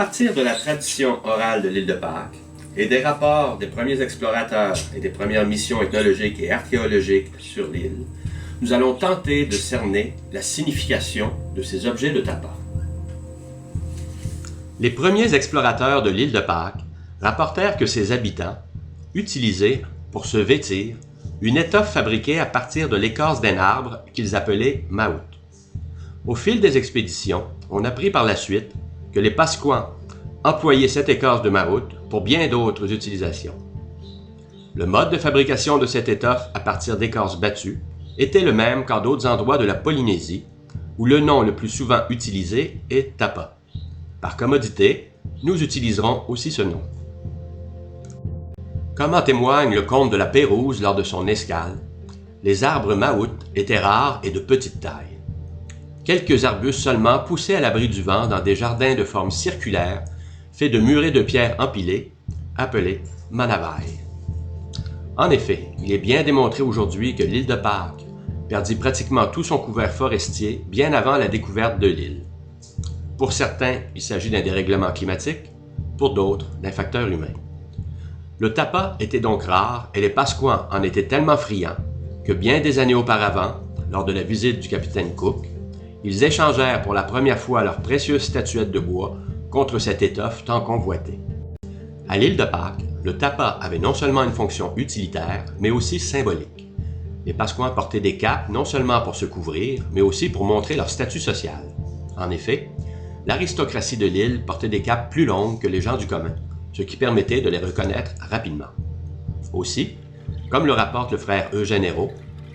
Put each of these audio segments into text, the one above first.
partir de la tradition orale de l'île de Pâques et des rapports des premiers explorateurs et des premières missions ethnologiques et archéologiques sur l'île, nous allons tenter de cerner la signification de ces objets de tapas. Les premiers explorateurs de l'île de Pâques rapportèrent que ses habitants utilisaient, pour se vêtir, une étoffe fabriquée à partir de l'écorce d'un arbre qu'ils appelaient maout. Au fil des expéditions, on apprit par la suite que les Pasquans employaient cette écorce de maout pour bien d'autres utilisations. Le mode de fabrication de cette étoffe à partir d'écorces battues était le même qu'en d'autres endroits de la Polynésie, où le nom le plus souvent utilisé est tapa. Par commodité, nous utiliserons aussi ce nom. Comme en témoigne le comte de la Pérouse lors de son escale, les arbres maout étaient rares et de petite taille. Quelques arbustes seulement poussaient à l'abri du vent dans des jardins de forme circulaire, faits de murets de pierre empilés, appelés manavai. En effet, il est bien démontré aujourd'hui que l'île de Pâques perdit pratiquement tout son couvert forestier bien avant la découverte de l'île. Pour certains, il s'agit d'un dérèglement climatique, pour d'autres, d'un facteur humain. Le tapa était donc rare et les Pasquans en étaient tellement friands que bien des années auparavant, lors de la visite du capitaine Cook, ils échangèrent pour la première fois leurs précieuses statuettes de bois contre cette étoffe tant convoitée. À l'île de Pâques, le tapa avait non seulement une fonction utilitaire, mais aussi symbolique. Les Pasquans portaient des capes non seulement pour se couvrir, mais aussi pour montrer leur statut social. En effet, l'aristocratie de l'île portait des capes plus longues que les gens du commun, ce qui permettait de les reconnaître rapidement. Aussi, comme le rapporte le frère Eugène Hérault,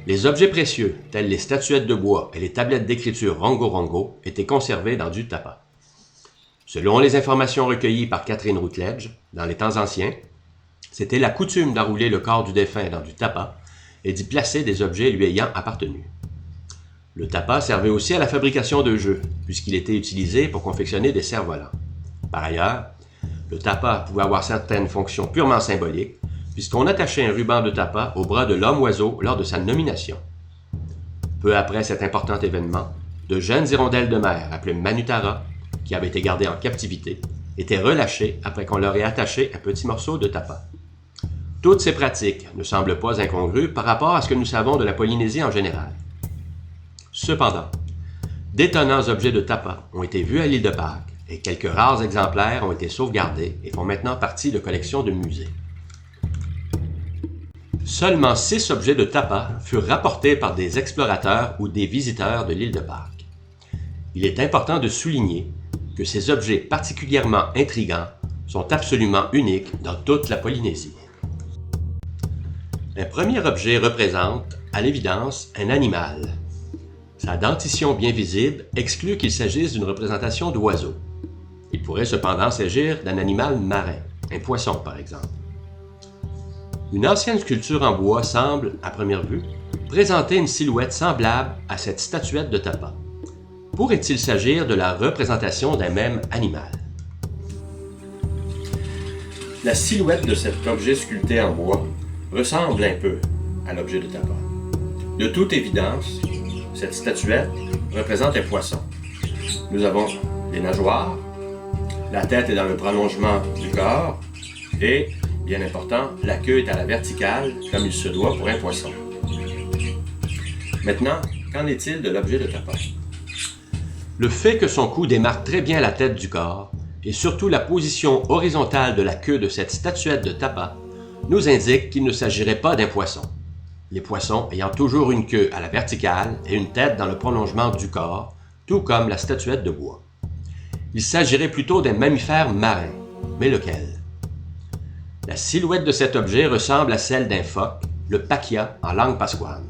les objets précieux, tels les statuettes de bois et les tablettes d'écriture rongo-rongo, étaient conservés dans du tapa. Selon les informations recueillies par Catherine Routledge, dans les temps anciens, c'était la coutume d'enrouler le corps du défunt dans du tapa et d'y placer des objets lui ayant appartenu. Le tapa servait aussi à la fabrication de jeux, puisqu'il était utilisé pour confectionner des cerfs-volants. Par ailleurs, le tapa pouvait avoir certaines fonctions purement symboliques, puisqu'on attachait un ruban de tapa au bras de l'homme-oiseau lors de sa nomination. Peu après cet important événement, de jeunes hirondelles de mer appelées manutara, qui avaient été gardées en captivité, étaient relâchées après qu'on leur ait attaché un petit morceau de tapa. Toutes ces pratiques ne semblent pas incongrues par rapport à ce que nous savons de la Polynésie en général. Cependant, d'étonnants objets de tapa ont été vus à l'île de Pâques et quelques rares exemplaires ont été sauvegardés et font maintenant partie de collections de musées. Seulement 6 objets de tapa furent rapportés par des explorateurs ou des visiteurs de l'île de Pâques. Il est important de souligner que ces objets particulièrement intrigants sont absolument uniques dans toute la Polynésie. Un premier objet représente, à l'évidence, un animal. Sa dentition bien visible exclut qu'il s'agisse d'une représentation d'oiseau. Il pourrait cependant s'agir d'un animal marin, un poisson par exemple. Une ancienne sculpture en bois semble, à première vue, présenter une silhouette semblable à cette statuette de tapa. Pourrait-il s'agir de la représentation d'un même animal? La silhouette de cet objet sculpté en bois ressemble un peu à l'objet de tapa. De toute évidence, cette statuette représente un poisson. Nous avons les nageoires, la tête est dans le prolongement du corps et, bien important, la queue est à la verticale comme il se doit pour un poisson. Maintenant, qu'en est-il de l'objet de tapa? Le fait que son cou démarque très bien la tête du corps, et surtout la position horizontale de la queue de cette statuette de tapa, nous indique qu'il ne s'agirait pas d'un poisson. Les poissons ayant toujours une queue à la verticale et une tête dans le prolongement du corps, tout comme la statuette de bois. Il s'agirait plutôt d'un mammifère marin, mais lequel? La silhouette de cet objet ressemble à celle d'un phoque, le pakia en langue pasquane.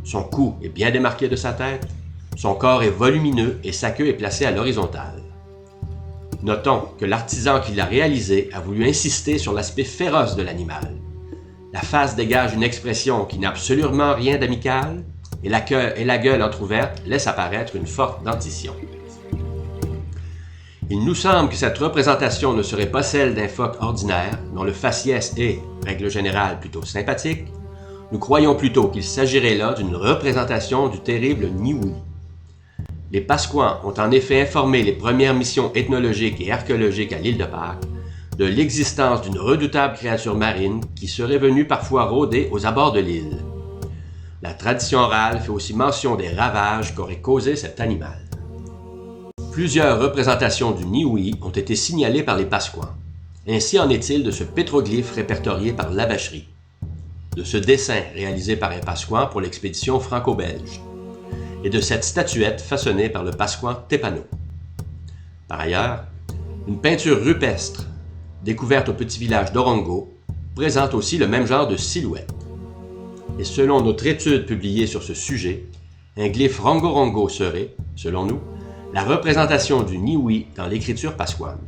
Son cou est bien démarqué de sa tête, son corps est volumineux et sa queue est placée à l'horizontale. Notons que l'artisan qui l'a réalisé a voulu insister sur l'aspect féroce de l'animal. La face dégage une expression qui n'a absolument rien d'amical et la gueule entrouverte laisse apparaître une forte dentition. Il nous semble que cette représentation ne serait pas celle d'un phoque ordinaire, dont le faciès est, règle générale, plutôt sympathique. Nous croyons plutôt qu'il s'agirait là d'une représentation du terrible Niue. Les Pasquans ont en effet informé les premières missions ethnologiques et archéologiques à l'île de Pâques de l'existence d'une redoutable créature marine qui serait venue parfois rôder aux abords de l'île. La tradition orale fait aussi mention des ravages qu'aurait causé cet animal. Plusieurs représentations du Niouï ont été signalées par les Pasquans. Ainsi en est-il de ce pétroglyphe répertorié par Lavacherie, de ce dessin réalisé par un Pasquan pour l'expédition franco-belge, et de cette statuette façonnée par le Pasquan Tépano. Par ailleurs, une peinture rupestre, découverte au petit village d'Orongo, présente aussi le même genre de silhouette. Et selon notre étude publiée sur ce sujet, un glyphe Rongo-Rongo serait, selon nous, la représentation du Niouï dans l'écriture pasquane.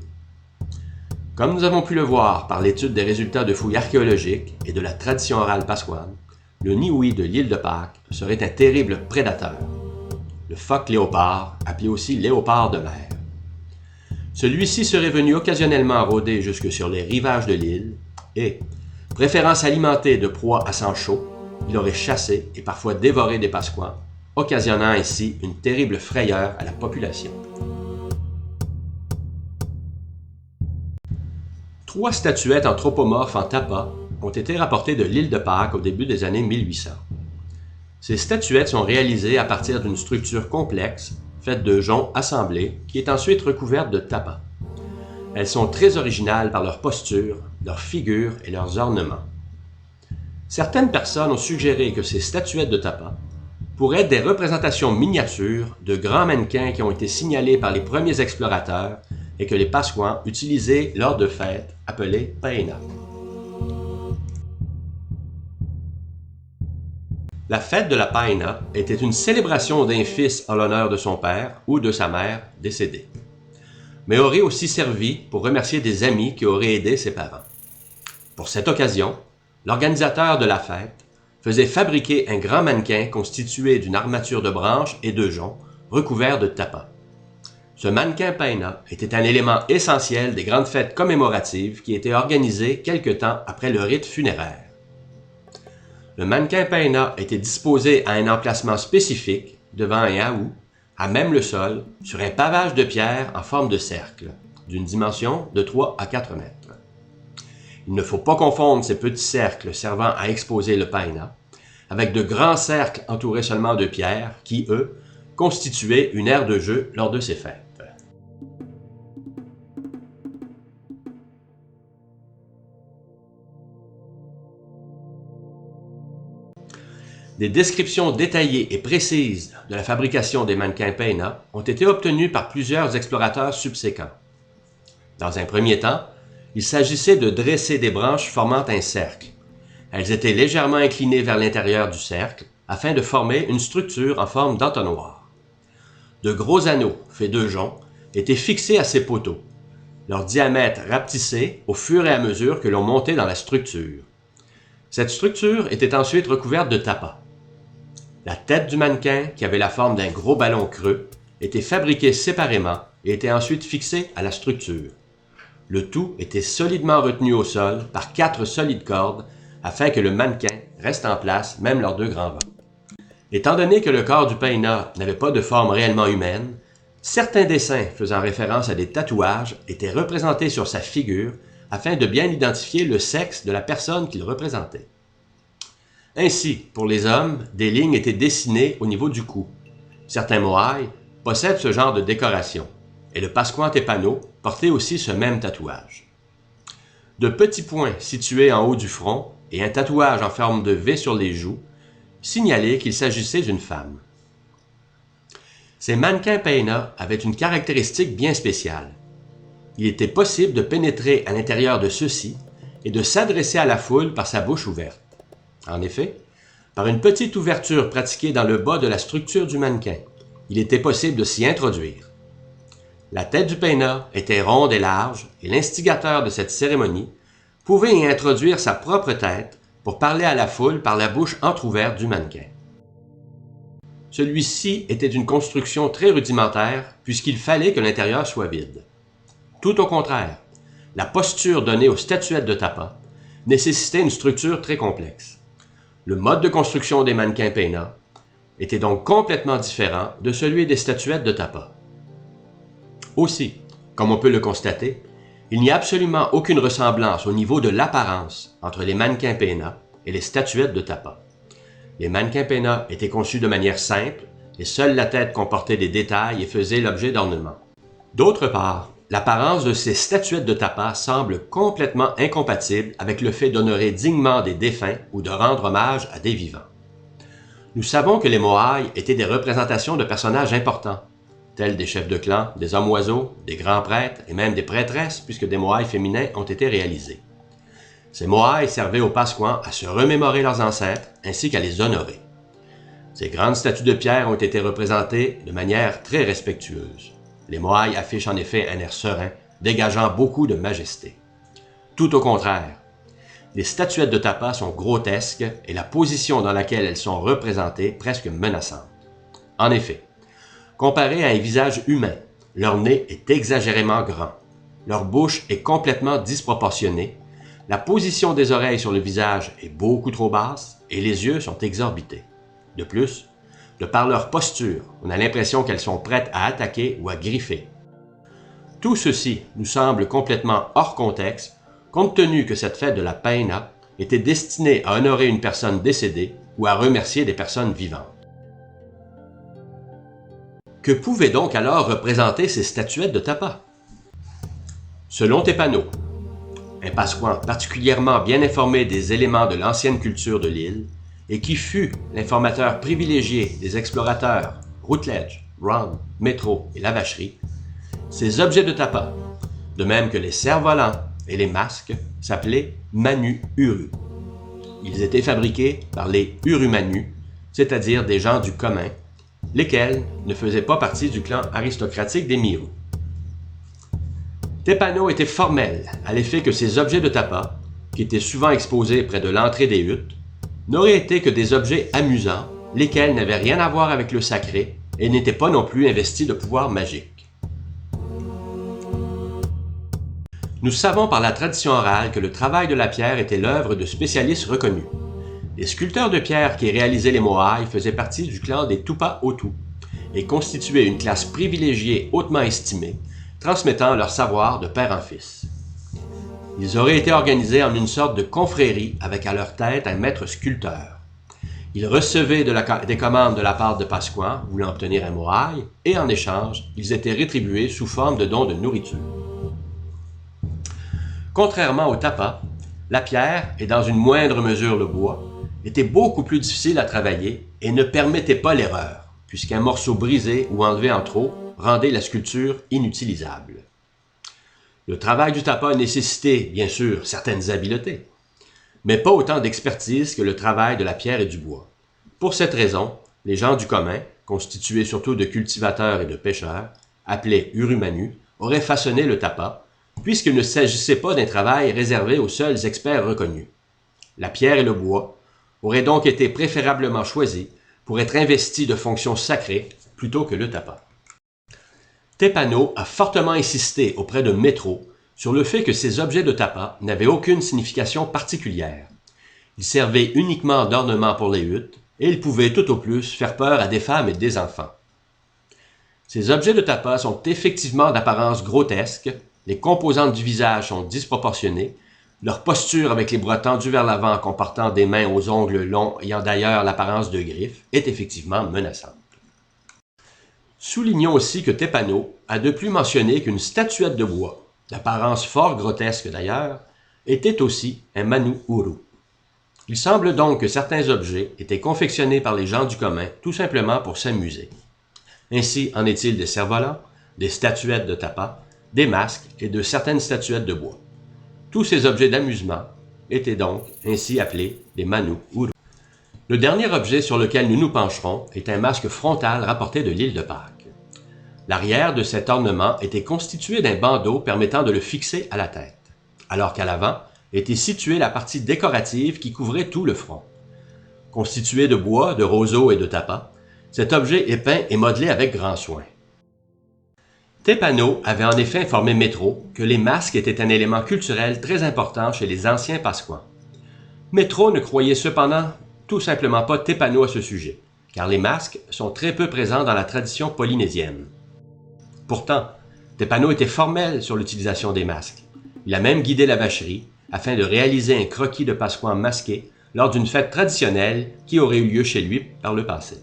Comme nous avons pu le voir par l'étude des résultats de fouilles archéologiques et de la tradition orale pasquane, le Niouï de l'île de Pâques serait un terrible prédateur. Le phoque léopard, appelé aussi léopard de mer. Celui-ci serait venu occasionnellement rôder jusque sur les rivages de l'île et, préférant s'alimenter de proies à sang chaud, il aurait chassé et parfois dévoré des Pasquans, occasionnant ainsi une terrible frayeur à la population. 3 statuettes anthropomorphes en tapa ont été rapportées de l'île de Pâques au début des années 1800. Ces statuettes sont réalisées à partir d'une structure complexe, faite de joncs assemblés, qui est ensuite recouverte de tapa. Elles sont très originales par leur posture, leur figure et leurs ornements. Certaines personnes ont suggéré que ces statuettes de tapa pourraient être des représentations miniatures de grands mannequins qui ont été signalés par les premiers explorateurs et que les Pasquans utilisaient lors de fêtes appelées paena. La fête de la paena était une célébration d'un fils en l'honneur de son père ou de sa mère décédée, mais aurait aussi servi pour remercier des amis qui auraient aidé ses parents. Pour cette occasion, l'organisateur de la fête faisait fabriquer un grand mannequin constitué d'une armature de branches et de joncs recouvert de tapa. Ce mannequin paena était un élément essentiel des grandes fêtes commémoratives qui étaient organisées quelque temps après le rite funéraire. Le mannequin paena était disposé à un emplacement spécifique, devant un haou, à même le sol, sur un pavage de pierre en forme de cercle, d'une dimension de 3 à 4 mètres. Il ne faut pas confondre ces petits cercles servant à exposer le paena avec de grands cercles entourés seulement de pierres qui, eux, constituaient une aire de jeu lors de ces fêtes. Des descriptions détaillées et précises de la fabrication des mannequins paena ont été obtenues par plusieurs explorateurs subséquents. Dans un premier temps, il s'agissait de dresser des branches formant un cercle. Elles étaient légèrement inclinées vers l'intérieur du cercle afin de former une structure en forme d'entonnoir. De gros anneaux, faits de joncs, étaient fixés à ces poteaux, leur diamètre rapetissé au fur et à mesure que l'on montait dans la structure. Cette structure était ensuite recouverte de tapa. La tête du mannequin, qui avait la forme d'un gros ballon creux, était fabriquée séparément et était ensuite fixée à la structure. Le tout était solidement retenu au sol par 4 solides cordes afin que le mannequin reste en place même lors de grands vents. Étant donné que le corps du paena n'avait pas de forme réellement humaine, certains dessins faisant référence à des tatouages étaient représentés sur sa figure afin de bien identifier le sexe de la personne qu'il représentait. Ainsi, pour les hommes, des lignes étaient dessinées au niveau du cou. Certains Moai possèdent ce genre de décoration, et le Pasquan Tépano portait aussi ce même tatouage. De petits points situés en haut du front et un tatouage en forme de V sur les joues signalaient qu'il s'agissait d'une femme. Ces mannequins paena avaient une caractéristique bien spéciale. Il était possible de pénétrer à l'intérieur de ceux-ci et de s'adresser à la foule par sa bouche ouverte. En effet, par une petite ouverture pratiquée dans le bas de la structure du mannequin, il était possible de s'y introduire. La tête du paena était ronde et large et l'instigateur de cette cérémonie pouvait y introduire sa propre tête pour parler à la foule par la bouche entrouverte du mannequin. Celui-ci était d'une construction très rudimentaire puisqu'il fallait que l'intérieur soit vide. Tout au contraire, la posture donnée aux statuettes de tapa nécessitait une structure très complexe. Le mode de construction des mannequins paena était donc complètement différent de celui des statuettes de Tapa. Aussi, comme on peut le constater, il n'y a absolument aucune ressemblance au niveau de l'apparence entre les mannequins Péna et les statuettes de Tapa. Les mannequins Péna étaient conçus de manière simple et seule la tête comportait des détails et faisait l'objet d'ornements. D'autre part, l'apparence de ces statuettes de Tapa semble complètement incompatible avec le fait d'honorer dignement des défunts ou de rendre hommage à des vivants. Nous savons que les moaïs étaient des représentations de personnages importants, tels des chefs de clan, des hommes oiseaux, des grands prêtres et même des prêtresses, puisque des moaïs féminins ont été réalisés. Ces moaïs servaient aux Pasquans à se remémorer leurs ancêtres ainsi qu'à les honorer. Ces grandes statues de pierre ont été représentées de manière très respectueuse. Les moaïs affichent en effet un air serein, dégageant beaucoup de majesté. Tout au contraire, les statuettes de Tapa sont grotesques et la position dans laquelle elles sont représentées presque menaçante. En effet, comparé à un visage humain, leur nez est exagérément grand, leur bouche est complètement disproportionnée, la position des oreilles sur le visage est beaucoup trop basse et les yeux sont exorbités. De plus, de par leur posture, on a l'impression qu'elles sont prêtes à attaquer ou à griffer. Tout ceci nous semble complètement hors contexte, compte tenu que cette fête de la Péna était destinée à honorer une personne décédée ou à remercier des personnes vivantes. Que pouvaient donc alors représenter ces statuettes de Tapa? Selon Tépano, un Pasquan particulièrement bien informé des éléments de l'ancienne culture de l'île et qui fut l'informateur privilégié des explorateurs Routledge, Ron, Métro et la vacherie, ces objets de Tapa, de même que les cerfs-volants et les masques, s'appelaient Manu Uru. Ils étaient fabriqués par les Urumanu, c'est-à-dire des gens du commun, lesquels ne faisaient pas partie du clan aristocratique des Miru. Tépano était formel à l'effet que ces objets de Tapa, qui étaient souvent exposés près de l'entrée des huttes, n'auraient été que des objets amusants, lesquels n'avaient rien à voir avec le sacré et n'étaient pas non plus investis de pouvoir magique. Nous savons par la tradition orale que le travail de la pierre était l'œuvre de spécialistes reconnus. Les sculpteurs de pierre qui réalisaient les moaïs faisaient partie du clan des Tupa-Otu et constituaient une classe privilégiée hautement estimée, transmettant leur savoir de père en fils. Ils auraient été organisés en une sorte de confrérie avec à leur tête un maître sculpteur. Ils recevaient des commandes de la part de Pasquans voulant obtenir un moaï et en échange, ils étaient rétribués sous forme de dons de nourriture. Contrairement au Tapa, la pierre, et dans une moindre mesure le bois, était beaucoup plus difficile à travailler et ne permettait pas l'erreur, puisqu'un morceau brisé ou enlevé en trop rendait la sculpture inutilisable. Le travail du Tapa nécessitait, bien sûr, certaines habiletés, mais pas autant d'expertise que le travail de la pierre et du bois. Pour cette raison, les gens du commun, constitués surtout de cultivateurs et de pêcheurs, appelés Urumanu, auraient façonné le Tapa, puisqu'il ne s'agissait pas d'un travail réservé aux seuls experts reconnus. La pierre et le bois auraient donc été préférablement choisis pour être investis de fonctions sacrées plutôt que le Tapa. Tépano a fortement insisté auprès de Métro sur le fait que ces objets de Tapa n'avaient aucune signification particulière. Ils servaient uniquement d'ornement pour les huttes et ils pouvaient tout au plus faire peur à des femmes et des enfants. Ces objets de Tapa sont effectivement d'apparence grotesque. Les composantes du visage sont disproportionnées, leur posture avec les bras tendus vers l'avant comportant des mains aux ongles longs ayant d'ailleurs l'apparence de griffes est effectivement menaçante. Soulignons aussi que Tépano a de plus mentionné qu'une statuette de bois, d'apparence fort grotesque d'ailleurs, était aussi un Manu Uru. Il semble donc que certains objets étaient confectionnés par les gens du commun tout simplement pour s'amuser. Ainsi en est-il des cerfs-volants, des statuettes de Tapa, des masques et de certaines statuettes de bois. Tous ces objets d'amusement étaient donc ainsi appelés des Manu Uru. Le dernier objet sur lequel nous nous pencherons est un masque frontal rapporté de l'île de Pâques. L'arrière de cet ornement était constitué d'un bandeau permettant de le fixer à la tête, alors qu'à l'avant était située la partie décorative qui couvrait tout le front. Constitué de bois, de roseaux et de Tapa, cet objet est peint et modelé avec grand soin. Tépano avait en effet informé Métro que les masques étaient un élément culturel très important chez les anciens Pasquans. Métro ne croyait cependant tout simplement pas Tépano à ce sujet, car les masques sont très peu présents dans la tradition polynésienne. Pourtant, Tepano était formel sur l'utilisation des masques. Il a même guidé la vacherie afin de réaliser un croquis de Pasqua masqué lors d'une fête traditionnelle qui aurait eu lieu chez lui par le passé.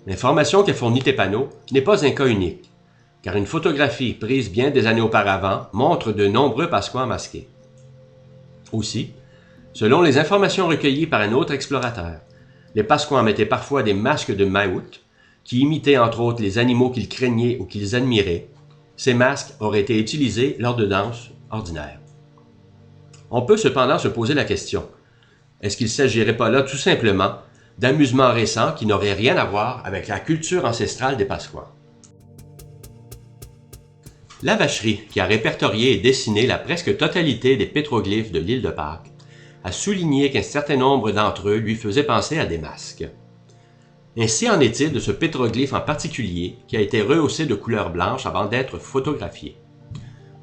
L'information qu'a fournie Tepano n'est pas un cas unique, car une photographie prise bien des années auparavant montre de nombreux Pasquans masqués. Aussi, selon les informations recueillies par un autre explorateur, les Pasquans mettaient parfois des masques de maout qui imitaient entre autres les animaux qu'ils craignaient ou qu'ils admiraient. Ces masques auraient été utilisés lors de danses ordinaires. On peut cependant se poser la question, est-ce qu'il ne s'agirait pas là tout simplement d'amusements récents qui n'auraient rien à voir avec la culture ancestrale des Pasquans? La vacherie, qui a répertorié et dessiné la presque totalité des pétroglyphes de l'île de Pâques, a souligné qu'un certain nombre d'entre eux lui faisaient penser à des masques. Ainsi en est-il de ce pétroglyphe en particulier qui a été rehaussé de couleur blanche avant d'être photographié.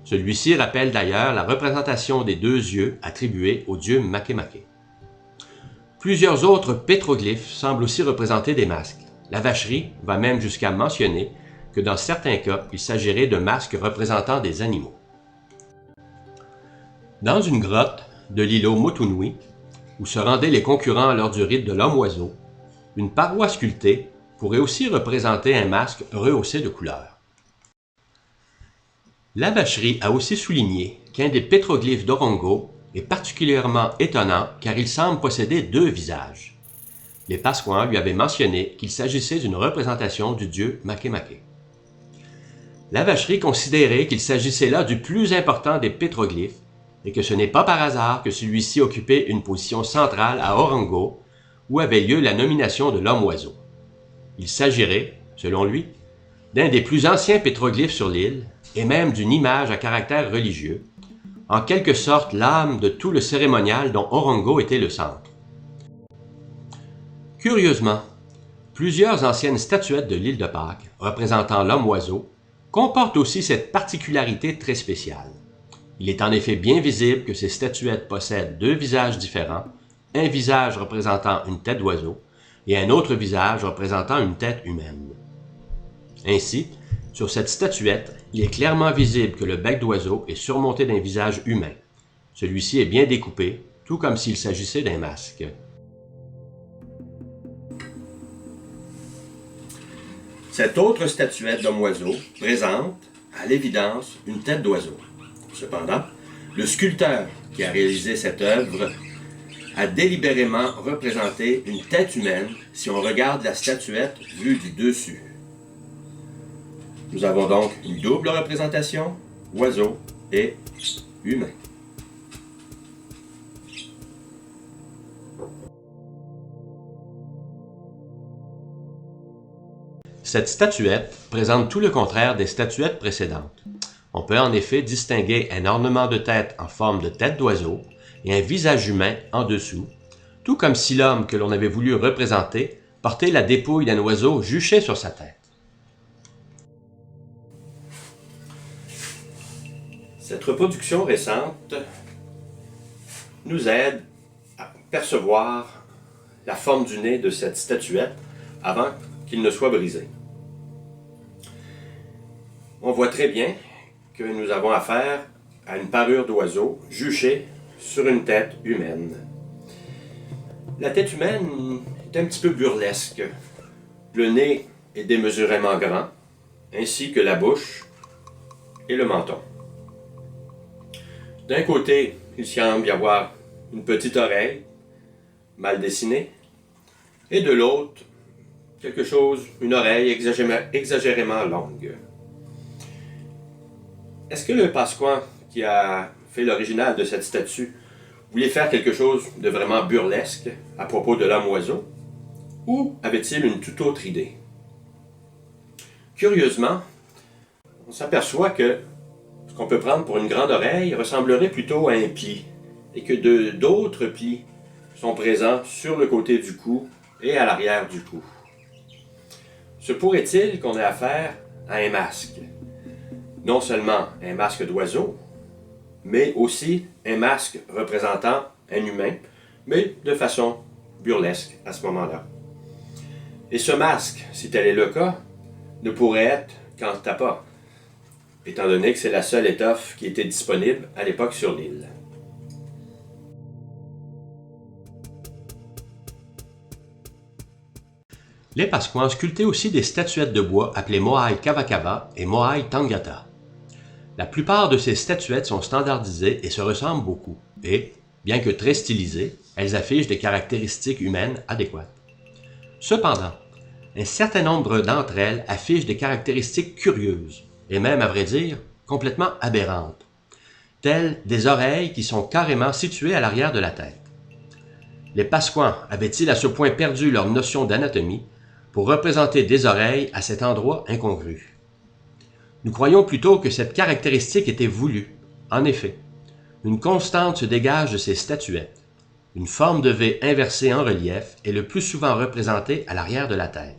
Celui-ci rappelle d'ailleurs la représentation des deux yeux attribués au dieu Makemake. Plusieurs autres pétroglyphes semblent aussi représenter des masques. La vacherie va même jusqu'à mentionner que dans certains cas, il s'agirait de masques représentant des animaux. Dans une grotte de l'îlot Motunui, où se rendaient les concurrents lors du rite de l'homme-oiseau, une paroi sculptée pourrait aussi représenter un masque rehaussé de couleur. La vacherie a aussi souligné qu'un des pétroglyphes d'Orongo est particulièrement étonnant car il semble posséder deux visages. Les Pasquans lui avaient mentionné qu'il s'agissait d'une représentation du dieu Makemake. La vacherie considérait qu'il s'agissait là du plus important des pétroglyphes et que ce n'est pas par hasard que celui-ci occupait une position centrale à Orongo où avait lieu la nomination de l'homme-oiseau. Il s'agirait, selon lui, d'un des plus anciens pétroglyphes sur l'île et même d'une image à caractère religieux, en quelque sorte l'âme de tout le cérémonial dont Orongo était le centre. Curieusement, plusieurs anciennes statuettes de l'île de Pâques représentant l'homme-oiseau comportent aussi cette particularité très spéciale. Il est en effet bien visible que ces statuettes possèdent deux visages différents, un visage représentant une tête d'oiseau et un autre visage représentant une tête humaine. Ainsi, sur cette statuette, il est clairement visible que le bec d'oiseau est surmonté d'un visage humain. Celui-ci est bien découpé, tout comme s'il s'agissait d'un masque. Cette autre statuette d'homme-oiseau présente, à l'évidence, une tête d'oiseau. Cependant, le sculpteur qui a réalisé cette œuvre a délibérément représenté une tête humaine si on regarde la statuette vue du dessus. Nous avons donc une double représentation, oiseau et humain. Cette statuette présente tout le contraire des statuettes précédentes. On peut en effet distinguer un ornement de tête en forme de tête d'oiseau et un visage humain en dessous, tout comme si l'homme que l'on avait voulu représenter portait la dépouille d'un oiseau juché sur sa tête. Cette reproduction récente nous aide à percevoir la forme du nez de cette statuette avant qu'il ne soit brisé. On voit très bien que nous avons affaire à une parure d'oiseau juchée sur une tête humaine. La tête humaine est un petit peu burlesque. Le nez est démesurément grand, ainsi que la bouche et le menton. D'un côté, il semble y avoir une petite oreille, mal dessinée, et de l'autre, quelque chose, une oreille exagérément longue. Est-ce que le Pasquan qui a fait l'original de cette statue voulait faire quelque chose de vraiment burlesque à propos de l'homme-oiseau, ou avait-il une toute autre idée? Curieusement, on s'aperçoit que ce qu'on peut prendre pour une grande oreille ressemblerait plutôt à un pli, et que d'autres plis sont présents sur le côté du cou et à l'arrière du cou. Se pourrait-il qu'on ait affaire à un masque? Non seulement un masque d'oiseau, mais aussi un masque représentant un humain, mais de façon burlesque à ce moment-là. Et ce masque, si tel est le cas, ne pourrait être qu'en tapa, étant donné que c'est la seule étoffe qui était disponible à l'époque sur l'île. Les Pasquans sculptaient aussi des statuettes de bois appelées Moai Kavakava et Moai Tangata. La plupart de ces statuettes sont standardisées et se ressemblent beaucoup, et, bien que très stylisées, elles affichent des caractéristiques humaines adéquates. Cependant, un certain nombre d'entre elles affichent des caractéristiques curieuses, et même, à vrai dire, complètement aberrantes, telles des oreilles qui sont carrément situées à l'arrière de la tête. Les Pasquans avaient-ils à ce point perdu leur notion d'anatomie pour représenter des oreilles à cet endroit incongru? Nous croyons plutôt que cette caractéristique était voulue. En effet, une constante se dégage de ces statuettes. Une forme de V inversée en relief est le plus souvent représentée à l'arrière de la tête.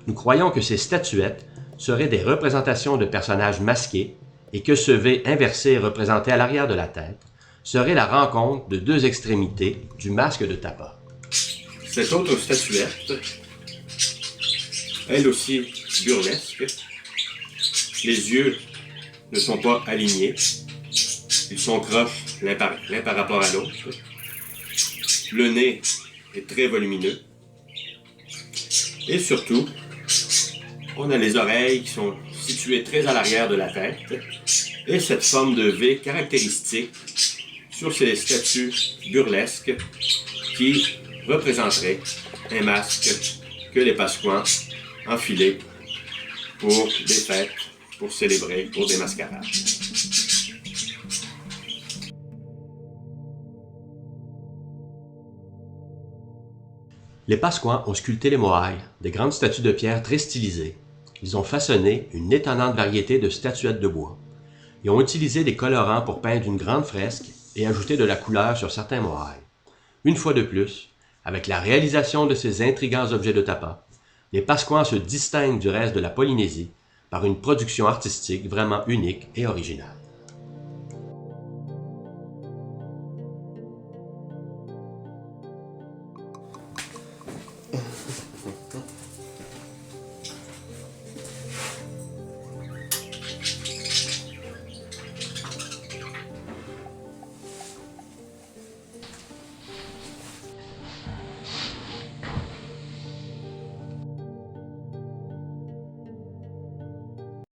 Nous croyons que ces statuettes seraient des représentations de personnages masqués et que ce V inversé représenté à l'arrière de la tête serait la rencontre de deux extrémités du masque de Tapa. Cette autre statuette, elle aussi burlesque, les yeux ne sont pas alignés, ils sont croches l'un par rapport à l'autre. Le nez est très volumineux. Et surtout, on a les oreilles qui sont situées très à l'arrière de la tête et cette forme de V caractéristique sur ces statues burlesques qui représenteraient un masque que les Pasquans enfilaient pour des fêtes, pour célébrer, pour des mascarades. Les Pasquans ont sculpté les Moai, des grandes statues de pierre très stylisées. Ils ont façonné une étonnante variété de statuettes de bois. Ils ont utilisé des colorants pour peindre une grande fresque et ajouter de la couleur sur certains Moai. Une fois de plus, avec la réalisation de ces intrigants objets de Tapa, les Pasquans se distinguent du reste de la Polynésie par une production artistique vraiment unique et originale.